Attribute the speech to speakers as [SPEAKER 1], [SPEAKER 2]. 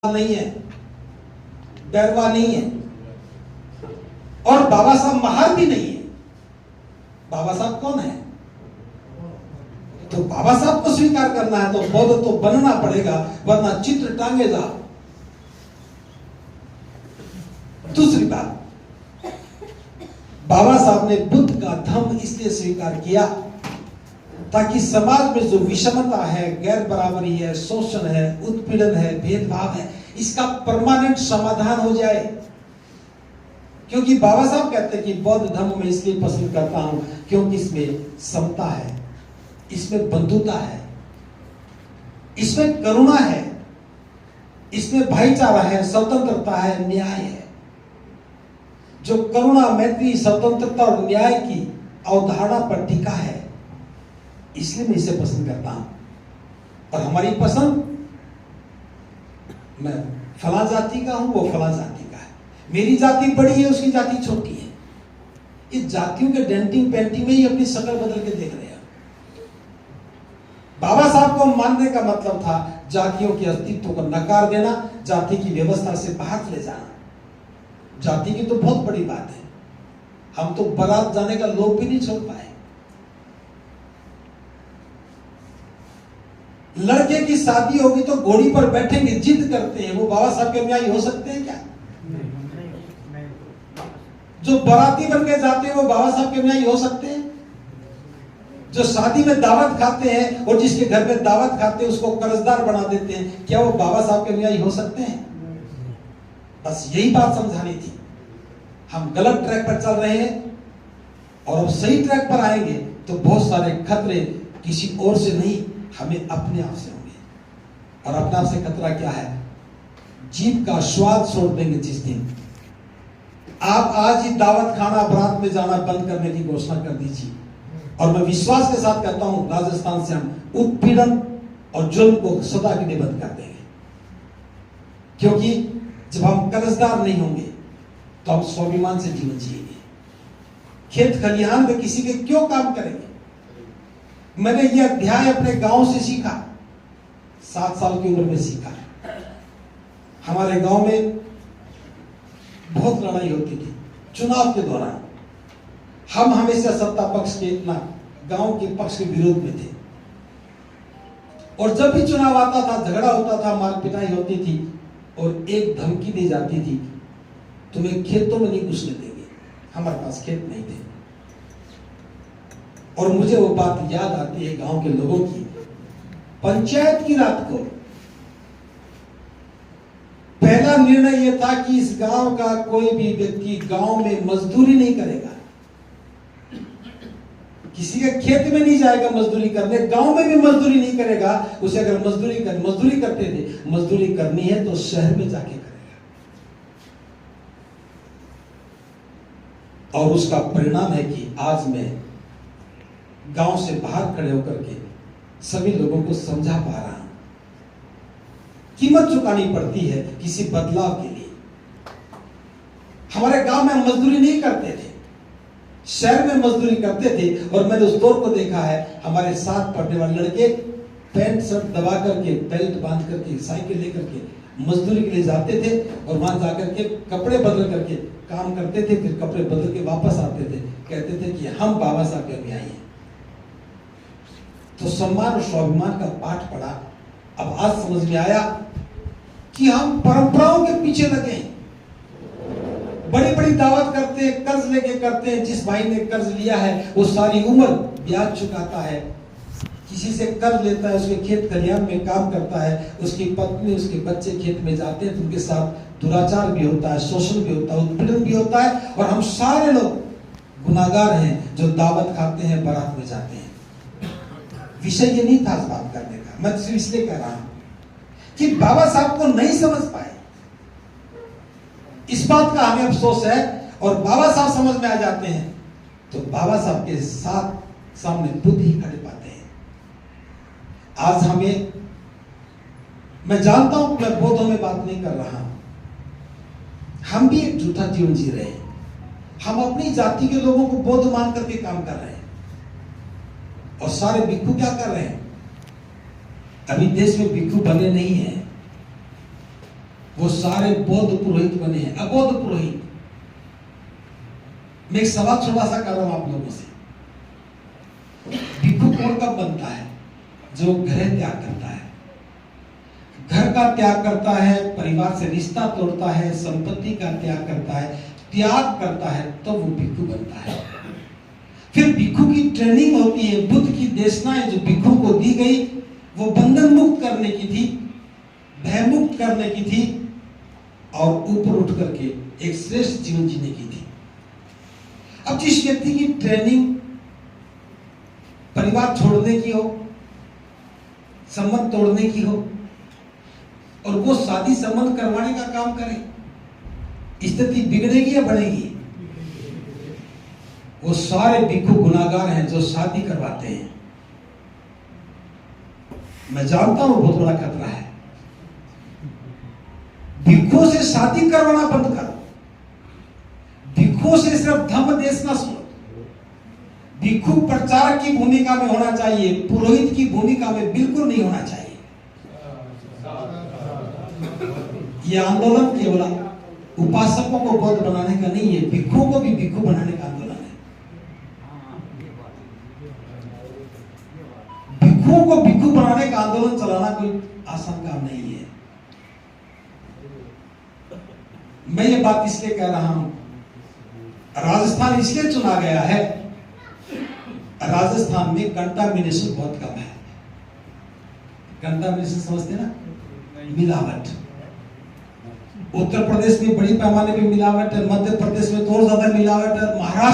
[SPEAKER 1] नहीं है, बैरवा नहीं है, और बाबा साहब महार भी नहीं है। बाबा साहब कौन है? तो बाबा साहब को स्वीकार करना है तो बौद्ध तो बनना पड़ेगा, वरना चित्र टांगे जा। दूसरी बात, बाबा साहब ने बुद्ध का धम्म इसलिए स्वीकार किया ताकि समाज में जो विषमता है, गैर बराबरी है, शोषण है, उत्पीड़न है, भेदभाव है, इसका परमानेंट समाधान हो जाए। क्योंकि बाबा साहब कहते हैं कि बौद्ध धर्म में इसलिए पसंद करता हूं क्योंकि इसमें समता है, इसमें बंधुता है, इसमें करुणा है, इसमें भाईचारा है, स्वतंत्रता है, न्याय है। जो करुणा, मैत्री, स्वतंत्रता और न्याय की अवधारणा पर टिका है, इसलिए मैं इसे पसंद करता हूं। और हमारी पसंद, मैं फला जाति का हूं, वो फला जाति का है, मेरी जाति बड़ी है, उसकी जाति छोटी है। इस जातियों के डेंटिंग पेंटिंग में ही अपनी शक्ल बदल के देख रहे हैं। बाबा साहब को मानने का मतलब था जातियों के अस्तित्व को नकार देना, जाति की व्यवस्था से बाहर चले जाना। जाति की तो बहुत बड़ी बात है, हम तो बारात जाने का लोग भी नहीं छोड़ पाए। लड़के की शादी होगी तो घोड़ी पर बैठेंगे, जिद करते हैं, वो बाबा साहब के अनुयायी हो सकते हैं क्या? जो बाराती बन के जाते हैं वो बाबा साहब के अनुयायी हो सकते हैं? जो शादी में दावत खाते हैं और जिसके घर में दावत खाते हैं उसको कर्जदार बना देते हैं, क्या वो बाबा साहब के अनुयायी हो सकते हैं? बस यही बात समझानी थी। हम गलत ट्रैक पर चल रहे हैं और अब सही ट्रैक पर आएंगे तो बहुत सारे खतरे किसी और से नहीं, हमें अपने आप से होंगे। और अपने आप से खतरा क्या है? जीभ का स्वाद छोड़ देंगे जिस दिन। आप आज ही दावत खाना, बारात में जाना बंद करने की घोषणा कर दीजिए, और मैं विश्वास के साथ कहता हूं राजस्थान से हम उत्पीड़न और जुल्म को सदा के लिए बंद कर देंगे। क्योंकि जब हम कर्जदार नहीं होंगे तो हम स्वाभिमान से जीवन जिएंगे। खेत खलिहान में किसी के क्यों काम करेंगे? मैंने यह अध्याय अपने गांव से सीखा, 7 साल की उम्र में सीखा। हमारे गांव में बहुत लड़ाई होती थी चुनाव के दौरान। हम हमेशा सत्ता पक्ष के ना गांव के पक्ष के विरोध में थे, और जब भी चुनाव आता था, झगड़ा होता था, मार पिटाई होती थी, और एक धमकी दी जाती थी, तुम्हें खेतों में नहीं घुसने देंगे। हमारे पास खेत नहीं थे, और मुझे वो बात याद आती है गांव के लोगों की। पंचायत की रात को पहला निर्णय यह था कि इस गांव का कोई भी व्यक्ति गांव में मजदूरी नहीं करेगा, किसी के खेत में नहीं जाएगा मजदूरी करने, गांव में भी मजदूरी नहीं करेगा। उसे अगर मजदूरी करते थे, मजदूरी करनी है तो शहर में जाके करेगा। और उसका परिणाम है कि आज मैं गांव से बाहर खड़े होकर के सभी लोगों को समझा पा रहा हूं, कीमत चुकानी पड़ती है किसी बदलाव के लिए। हमारे गांव में हम मजदूरी नहीं करते थे, शहर में मजदूरी करते थे, और मैंने उस दौर को देखा है। हमारे साथ पढ़ने वाले लड़के पैंट शर्ट दबा करके, बेल्ट बांध करके, साइकिल लेकर के मजदूरी के लिए जाते थे, और वहां जाकर के कपड़े बदल करके काम करते थे, फिर कपड़े बदल के वापस आते थे, कहते थे कि हम बाबा साहब के अनुयायी हैं। तो सम्मान और स्वाभिमान का पाठ पढ़ा। अब आज समझ में आया कि हम परंपराओं के पीछे लगे हैं, बड़ी बड़ी दावत करते हैं, कर्ज लेके करते हैं। जिस भाई ने कर्ज लिया है वो सारी उम्र ब्याज चुकाता है, किसी से कर्ज लेता है, उसके खेत खलिहान में काम करता है, उसकी पत्नी, उसके बच्चे खेत में जाते हैं तो उनके साथ दुराचार भी होता है, शोषण भी होता है, उत्पीड़न भी होता है, और हम सारे लोग गुनाहगार हैं जो दावत खाते हैं, बारात में जाते हैं। विषय ये नहीं था इस बात करने का, मैं सिर्फ इसलिए कह रहा हूं कि बाबा साहब को नहीं समझ पाए, इस बात का हमें अफसोस है। और बाबा साहब समझ में आ जाते हैं तो बाबा साहब के साथ सामने बुद्ध ही खड़े पाते हैं। आज हमें, मैं जानता हूं मैं बौद्धों में बात नहीं कर रहा हूं, हम भी एक झूठा जीवन जी रहे हैं। हम अपनी जाति के लोगों को बौद्ध मान करके काम कर रहे हैं, और सारे भिक्षु क्या कर रहे हैं? अभी देश में भिक्षु बने नहीं है, वो सारे बौद्ध पुरोहित बने हैं, अबौद्ध पुरोहित। मैं एक सवाल छोटा सा कर रहा हूं आप लोगों से, भिक्षु कौन कब बनता है? जो घर त्याग करता है, घर का त्याग करता है, परिवार से रिश्ता तोड़ता है, संपत्ति का त्याग करता है, त्याग करता है, तो वो भिक्षु बनता है। फिर भिक्षु की ट्रेनिंग होती है। बुद्ध की देशनाएं जो भिक्षु को दी गई वो बंधन मुक्त करने की थी, भय मुक्त करने की थी और ऊपर उठ करके एक श्रेष्ठ जीवन जीने की थी। अब जिस व्यक्ति की ट्रेनिंग परिवार छोड़ने की हो, संबंध तोड़ने की हो और वो शादी संबंध करवाने का काम करे, स्थिति बिगड़ेगी या बढ़ेगी? वो सारे भिक्षु गुनाहगार हैं जो शादी करवाते हैं। मैं जानता हूं बहुत बड़ा खतरा है। भिक्षुओं से शादी करवाना बंद करो। भिक्षुओं से सिर्फ धर्म देश ना सुनो। भिक्षु प्रचारक की भूमिका में होना चाहिए, पुरोहित की भूमिका में बिल्कुल नहीं होना चाहिए। यह आंदोलन केवल उपासकों को बौद्ध बनाने का नहीं है, भिक्षुओं को भी भिक्षु बनाने का आंदोलन है। भिक्षुओं को भिक्षु बनाने का आंदोलन चलाना कोई आसान काम नहीं है। मैं ये बात इसलिए कह रहा हूं, राजस्थान इसलिए चुना गया है, राजस्थान में कंटामिनेशन बहुत कम है। कंटामिनेशन समझते ना, मिलावट। उत्तर प्रदेश में बड़ी पैमाने पे मिलावट है, मध्य प्रदेश में तो और ज्यादा मिलावट है, महाराष्ट्र